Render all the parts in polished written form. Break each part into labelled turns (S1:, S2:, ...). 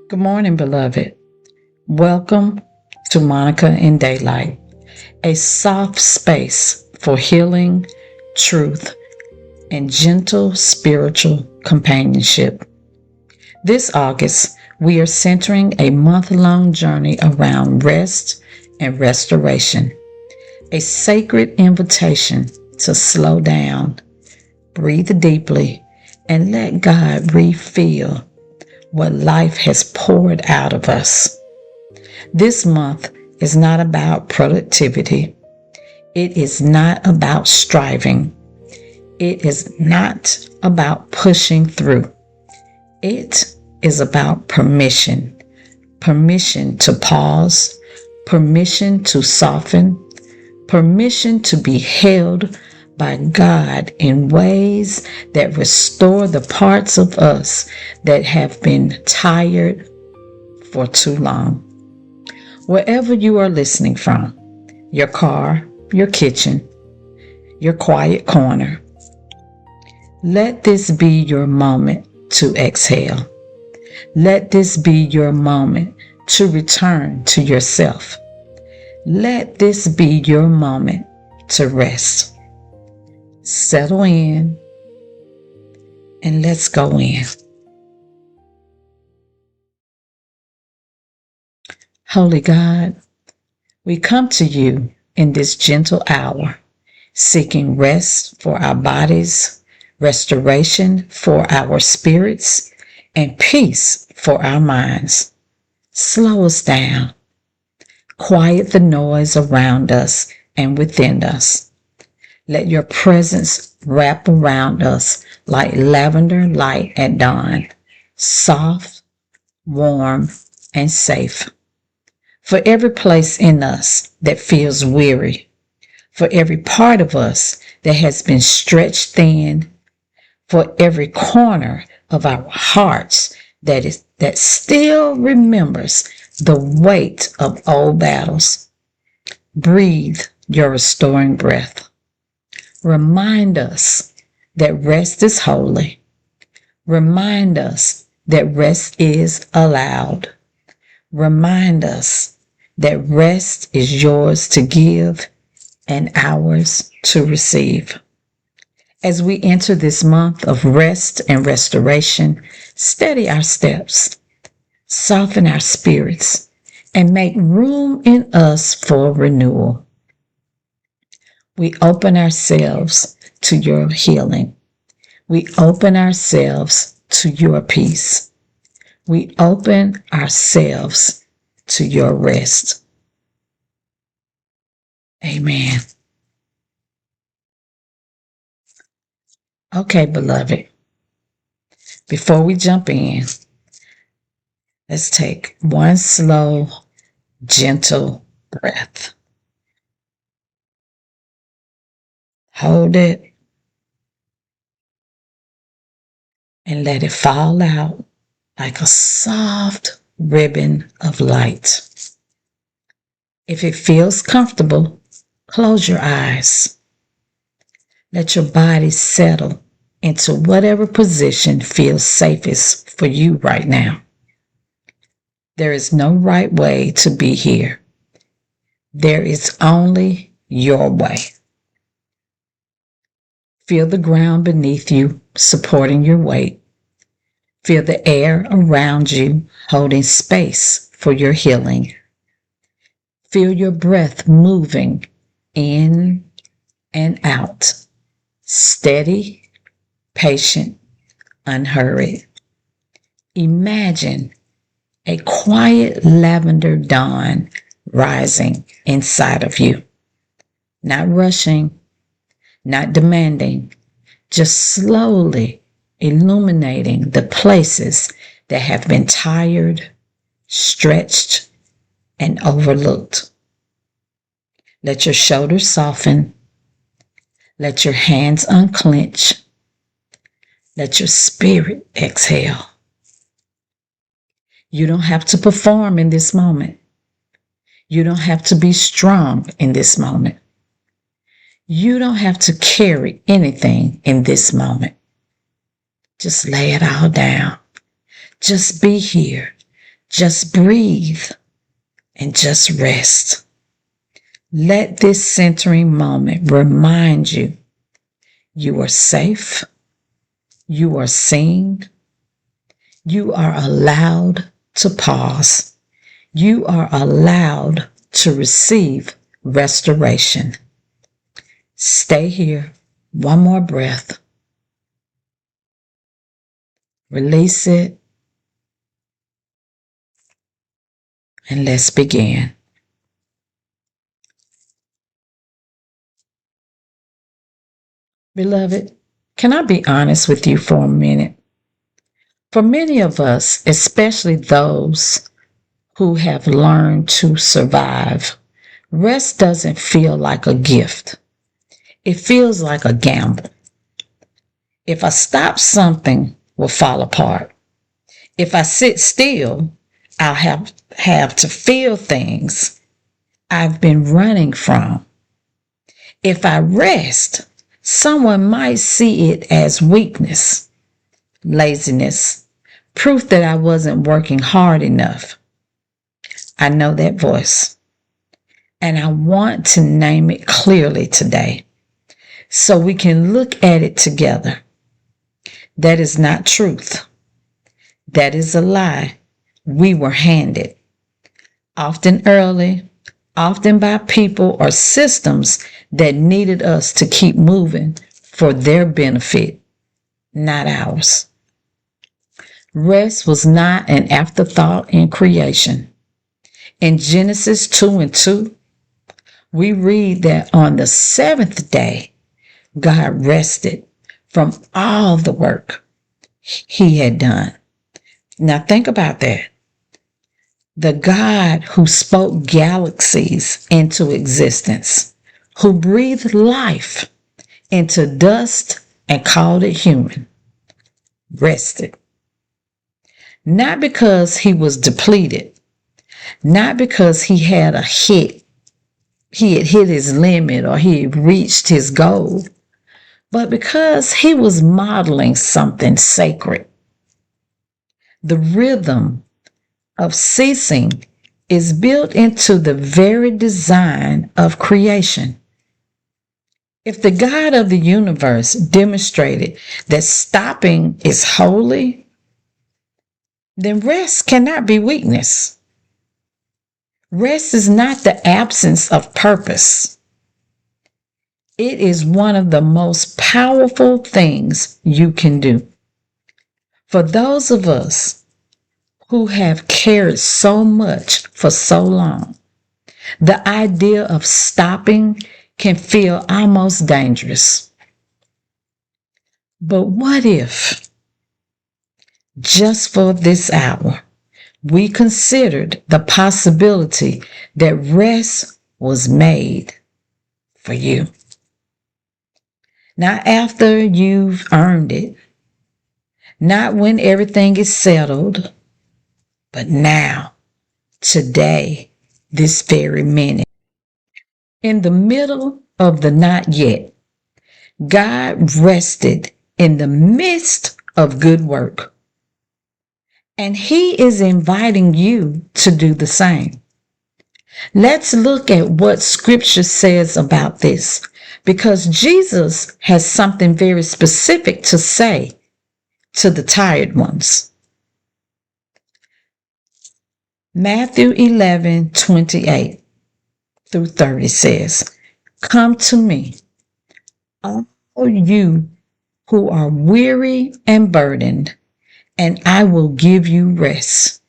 S1: Good morning, beloved. Welcome to Monica in Daylight, a soft space for healing, truth, and gentle spiritual companionship. This August, we are centering a month-long journey around rest and restoration, a sacred invitation to slow down, breathe deeply, and let God refill what life has poured out of us. This month is not about productivity. It is not about striving. It is not about pushing through. It is about permission. Permission to pause, permission to soften, permission to be held by God in ways that restore the parts of us that have been tired for too long. Wherever you are listening from, your car, your kitchen, your quiet corner, let this be your moment to exhale. Let this be your moment to return to yourself. Let this be your moment to rest. Settle in and let's go in. Holy God, we come to you in this gentle hour, seeking rest for our bodies, restoration for our spirits, and peace for our minds. Slow us down. Quiet the noise around us and within us. Let your presence wrap around us like lavender light at dawn, soft, warm, and safe. For every place in us that feels weary, for every part of us that has been stretched thin, for every corner of our hearts that still remembers the weight of old battles, breathe your restoring breath. Remind us that rest is holy. Remind us that rest is allowed. Remind us that rest is yours to give and ours to receive. As we enter this month of rest and restoration, steady our steps, soften our spirits, and make room in us for renewal. We open ourselves to your healing. We open ourselves to your peace. We open ourselves to your rest. Amen. Okay, beloved, before we jump in, let's take one slow, gentle breath. Hold it and let it fall out like a soft ribbon of light. If it feels comfortable, close your eyes. Let your body settle into whatever position feels safest for you right now. There is no right way to be here. There is only your way. Feel the ground beneath you supporting your weight. Feel the air around you holding space for your healing. Feel your breath moving in and out. Steady, patient, unhurried. Imagine a quiet lavender dawn rising inside of you. Not rushing, not demanding, just slowly illuminating the places that have been tired, stretched, and overlooked. Let your shoulders soften. Let your hands unclench. Let your spirit exhale. You don't have to perform in this moment. You don't have to be strong in this moment. You don't have to carry anything in this moment. Just lay it all down. Just be here. Just breathe and just rest. Let this centering moment remind you you are safe, you are seen, you are allowed to pause, you are allowed to receive restoration. Stay here. One more breath. Release it. And let's begin. Beloved, can I be honest with you for a minute? For many of us, especially those who have learned to survive, rest doesn't feel like a gift. It feels like a gamble. If I stop, something will fall apart. If I sit still, I'll have to feel things I've been running from. If I rest, someone might see it as weakness, laziness, proof that I wasn't working hard enough. I know that voice, and I want to name it clearly today so we can look at it together. That is not truth. That is a lie we were handed, often early, often by people or systems that needed us to keep moving for their benefit, not ours. Rest was not an afterthought in creation. In Genesis 2:2, we read that on the seventh day, God rested from all the work he had done. Now think about that. The God who spoke galaxies into existence, who breathed life into dust and called it human, rested. Not because he was depleted, not because he had hit his limit or he had reached his goal, but because he was modeling something sacred. The rhythm of ceasing is built into the very design of creation. If the God of the universe demonstrated that stopping is holy, then rest cannot be weakness. Rest is not the absence of purpose. It is one of the most powerful things you can do. For those of us who have carried so much for so long, the idea of stopping can feel almost dangerous. But what if, just for this hour, we considered the possibility that rest was made for you? Not after you've earned it, not when everything is settled, but now, today, this very minute. In the middle of the not yet, God rested in the midst of good work. And he is inviting you to do the same. Let's look at what scripture says about this, because Jesus has something very specific to say to the tired ones. Matthew 11:28-30 says, "Come to me, all you who are weary and burdened, and I will give you rest.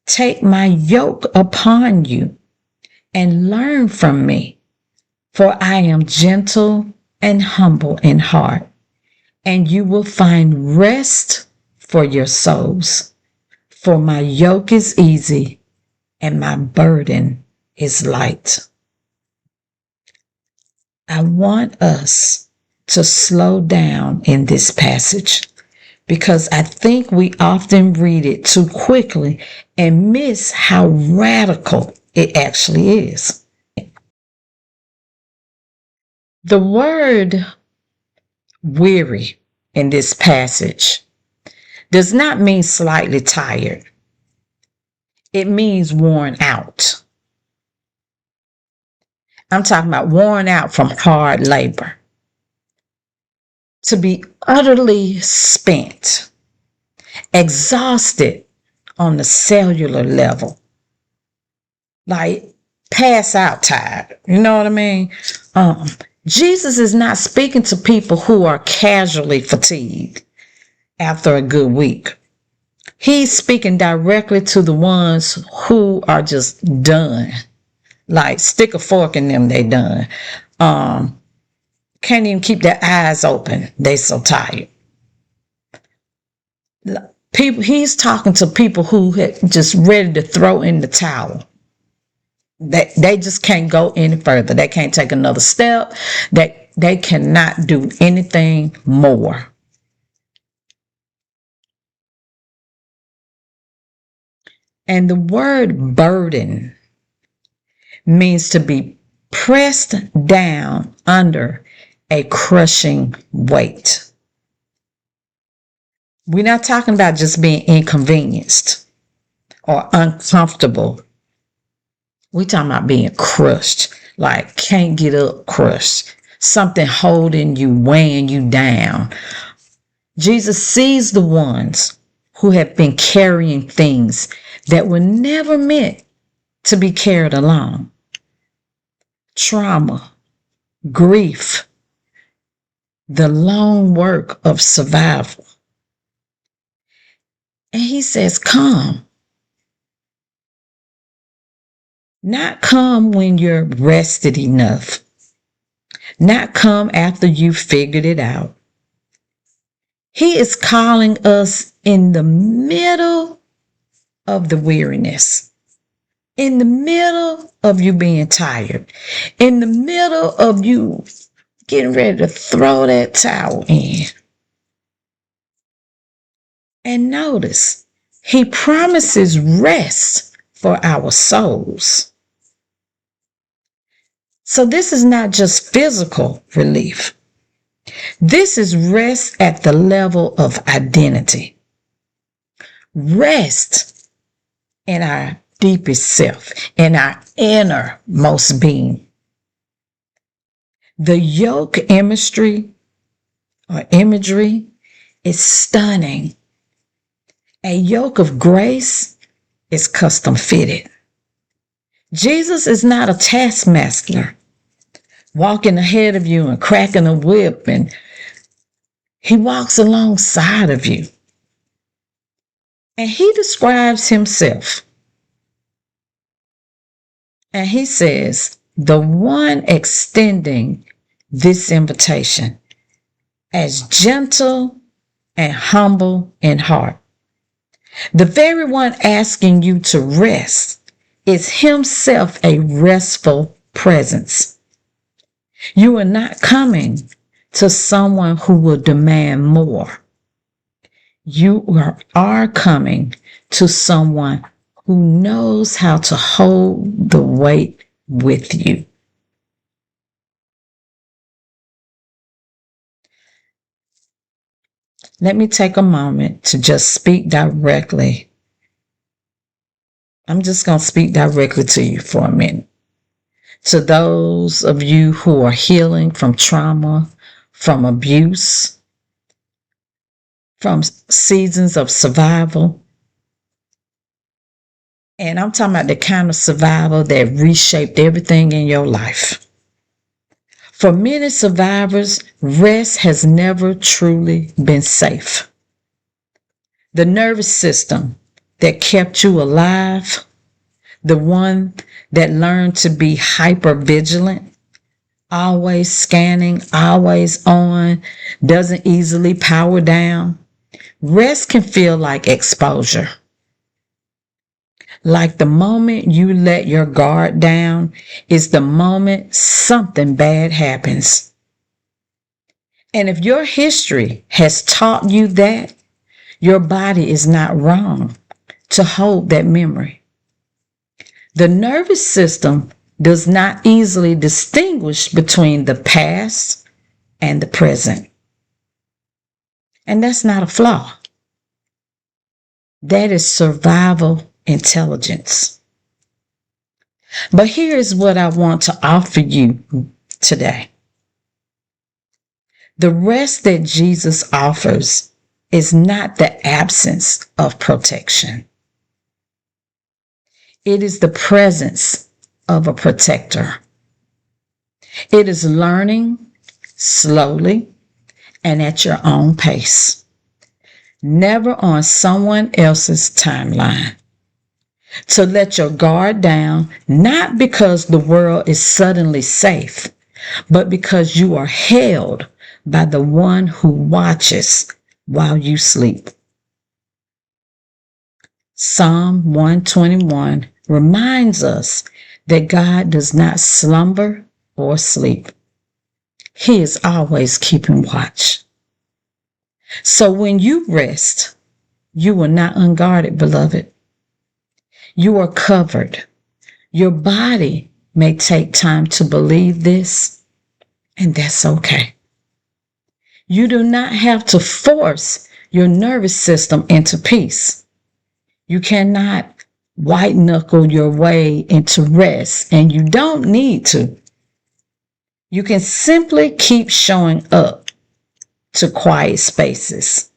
S1: Take my yoke upon you and learn from me, for I am gentle and humble in heart, and you will find rest for your souls. For my yoke is easy and my burden is light." I want us to slow down in this passage, because I think we often read it too quickly and miss how radical it actually is. The word weary in this passage does not mean slightly tired. It means worn out. I'm talking about worn out from hard labor. To be utterly spent, exhausted on the cellular level, like pass out tired. You know what I mean? Jesus is not speaking to people who are casually fatigued after a good week. He's speaking directly to the ones who are just done. Like stick a fork in them, they done. Can't even keep their eyes open. They so tired. He's talking to people who had just ready to throw in the towel. They just can't go any further. They can't take another step. They cannot do anything more. And the word burden means to be pressed down under a crushing weight. We're not talking about just being inconvenienced or uncomfortable. We're talking about being crushed, like can't get up, crushed. Something holding you, weighing you down. Jesus sees the ones who have been carrying things that were never meant to be carried alone. Trauma, grief, the long work of survival. And he says, come. Not come when you're rested enough. Not come after you've figured it out. He is calling us in the middle of the weariness. In the middle of you being tired. In the middle of you getting ready to throw that towel in. And notice, he promises rest for our souls. So this is not just physical relief. This is rest at the level of identity. Rest in our deepest self, in our innermost being. The yoke imagery is stunning. A yoke of grace is custom fitted. Jesus is not a taskmaster walking ahead of you and cracking a whip, and he walks alongside of you. And he describes himself. And he says, the one extending this invitation as gentle and humble in heart. The very one asking you to rest is himself a restful presence. You are not coming to someone who will demand more. You are coming to someone who knows how to hold the weight with you. Let me take a moment to just speak directly. I'm just going to speak directly to you for a minute. To those of you who are healing from trauma, from abuse, from seasons of survival. And I'm talking about the kind of survival that reshaped everything in your life. For many survivors, rest has never truly been safe. The nervous system that kept you alive, the one that learned to be hyper-vigilant, always scanning, always on, doesn't easily power down. Rest can feel like exposure. Like the moment you let your guard down is the moment something bad happens. And if your history has taught you that, your body is not wrong to hold that memory. The nervous system does not easily distinguish between the past and the present. And that's not a flaw. That is survival intelligence. But here's what I want to offer you today. The rest that Jesus offers is not the absence of protection. It is the presence of a protector. It is learning slowly and at your own pace, never on someone else's timeline. To let your guard down, not because the world is suddenly safe, but because you are held by the one who watches while you sleep. Psalm 121 reminds us that God does not slumber or sleep. He is always keeping watch. So when you rest, you are not unguarded, beloved. You are covered. Your body may take time to believe this, and that's okay. You do not have to force your nervous system into peace. You cannot white knuckle your way into rest, and you don't need to. You can simply keep showing up to quiet spaces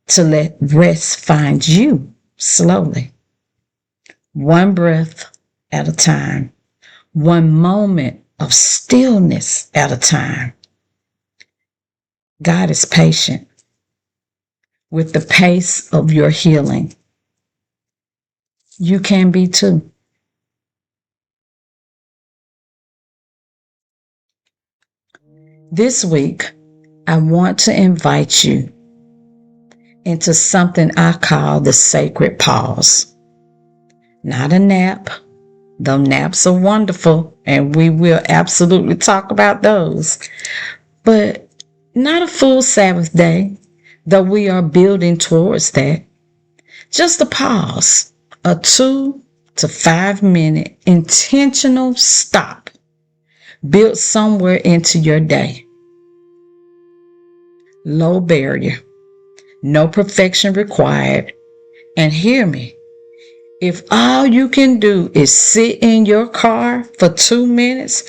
S1: to let rest find you slowly. One breath at a time, one moment of stillness at a time. God is patient with the pace of your healing. You can be too. This week, I want to invite you into something I call the sacred pause. Not a nap, though naps are wonderful, and we will absolutely talk about those. But not a full Sabbath day, though we are building towards that. Just a pause, a 2 to 5 minute intentional stop built somewhere into your day. Low barrier, no perfection required. And hear me, if all you can do is sit in your car for 2 minutes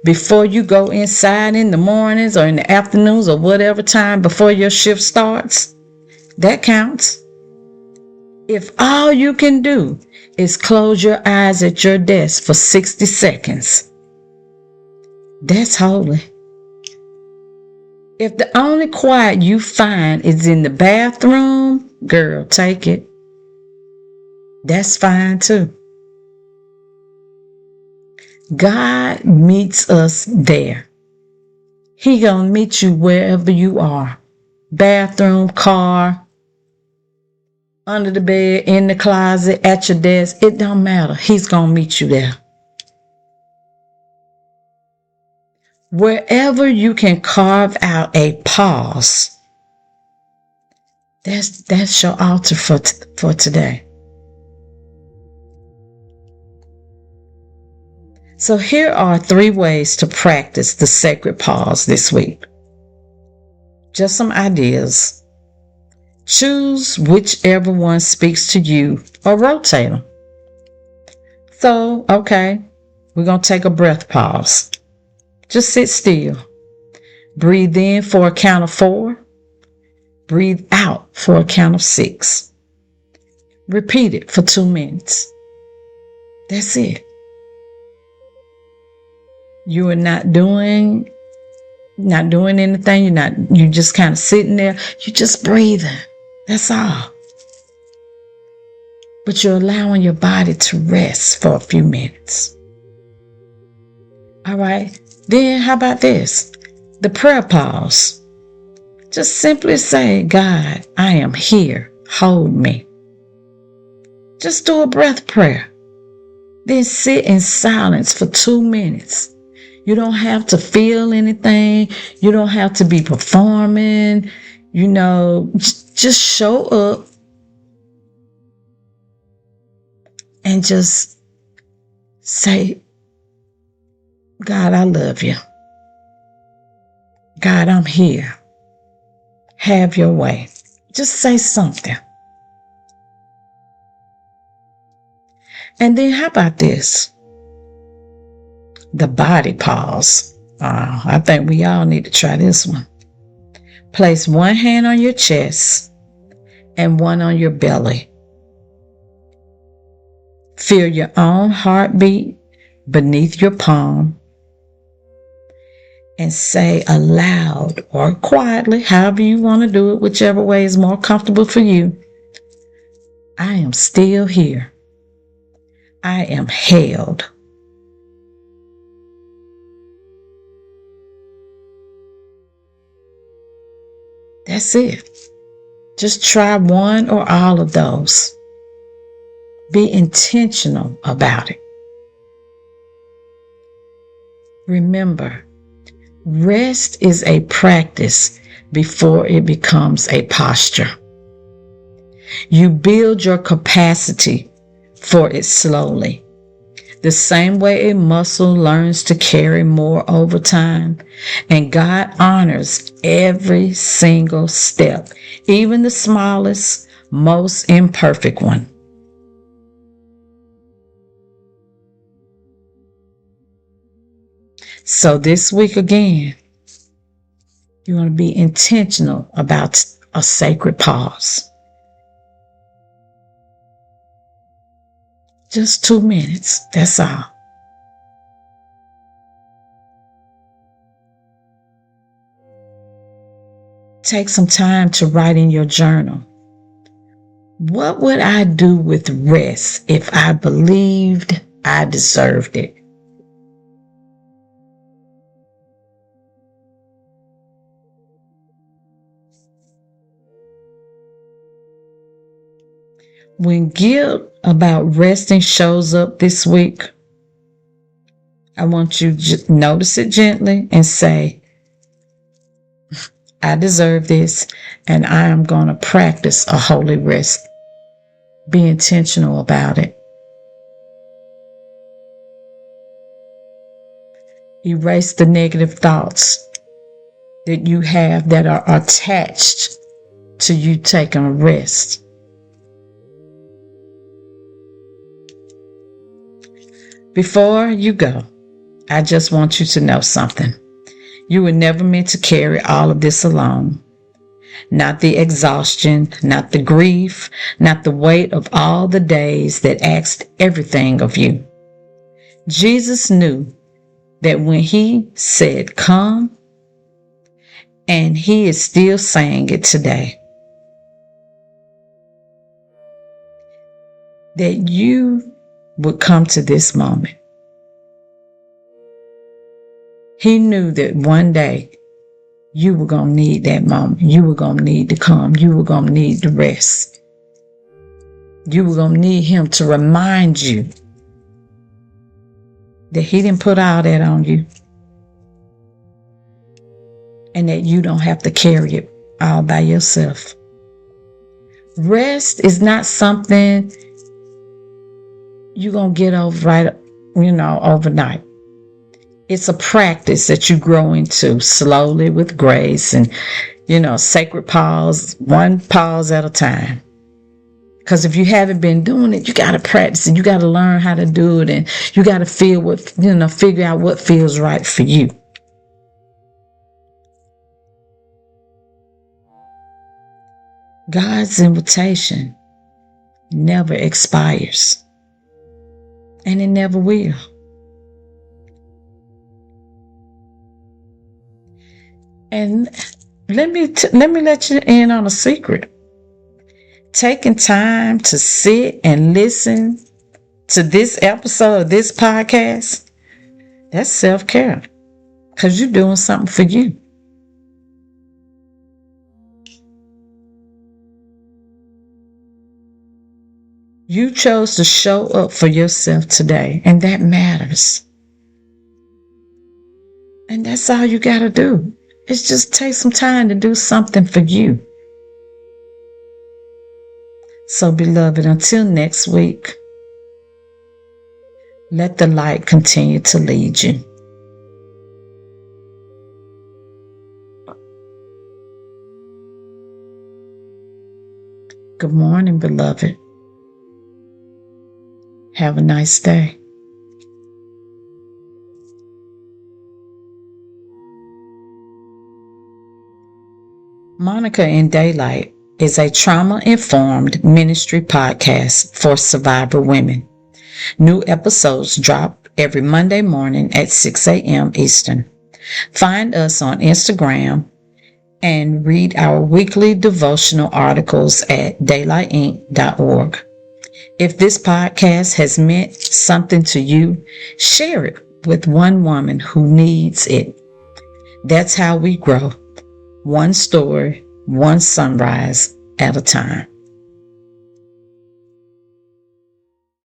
S1: before you go inside in the mornings or in the afternoons or whatever time before your shift starts, that counts. If all you can do is close your eyes at your desk for 60 seconds, that's holy. If the only quiet you find is in the bathroom, girl, take it. That's fine too. God meets us there. He gonna meet you wherever you are. Bathroom, car, under the bed, in the closet, at your desk. It don't matter. He's gonna meet you there. Wherever you can carve out a pause, that's your altar for today. So here are 3 ways to practice the sacred pause this week. Just some ideas. Choose whichever one speaks to you or rotate them. So, okay, we're going to take a breath pause. Just sit still. Breathe in for a count of 4. Breathe out for a count of 6. Repeat it for 2 minutes. That's it. You are not doing anything. You're just kind of sitting there. You're just breathing. That's all. But you're allowing your body to rest for a few minutes. All right. Then how about this? The prayer pause. Just simply say, God, I am here. Hold me. Just do a breath prayer. Then sit in silence for 2 minutes. You don't have to feel anything. You don't have to be performing. Just show up and just say, God, I love you. God, I'm here. Have your way. Just say something. And then how about this? The body pause. I think we all need to try this one. Place one hand on your chest and one on your belly. Feel your own heartbeat beneath your palm and say aloud or quietly, however you want to do it, whichever way is more comfortable for you. I am still here. I am held. That's it. Just try one or all of those. Be intentional about it. Remember, rest is a practice before it becomes a posture. You build your capacity for it slowly. The same way a muscle learns to carry more over time, and God honors every single step, even the smallest, most imperfect one. So this week again, you want to be intentional about a sacred pause. Just 2 minutes, that's all. Take some time to write in your journal. What would I do with rest if I believed I deserved it? When guilt about resting shows up this week, I want you to notice it gently and say, I deserve this, and I am going to practice a holy rest. Be intentional about it. Erase the negative thoughts that you have that are attached to you taking a rest. Before you go, I just want you to know something. You were never meant to carry all of this alone. Not the exhaustion, not the grief, not the weight of all the days that asked everything of you. Jesus knew that when he said, come, and he is still saying it today, that you would come to this moment. He knew that one day you were going to need that moment. You were going to need to come. You were going to need to rest. You were going to need him to remind you that he didn't put all that on you and that you don't have to carry it all by yourself. Rest is not something you're going to get over overnight. It's a practice that you grow into slowly with grace and, sacred pause, one pause at a time. Because if you haven't been doing it, you got to practice it. You got to learn how to do it, and you got to figure out what feels right for you. God's invitation never expires, and it never will. And let me let you in on a secret. Taking time to sit and listen to this episode of this podcast, that's self-care, because you're doing something for you. You chose to show up for yourself today, and that matters. And that's all you got to do. It's just take some time to do something for you. So, beloved, until next week, let the light continue to lead you. Good morning, beloved. Have a nice day. Monica in Daylight is a trauma-informed ministry podcast for survivor women. New episodes drop every Monday morning at 6 a.m. Eastern. Find us on Instagram and read our weekly devotional articles at daylightinc.org. If this podcast has meant something to you, share it with one woman who needs it. That's how we grow, one story, one sunrise at a time.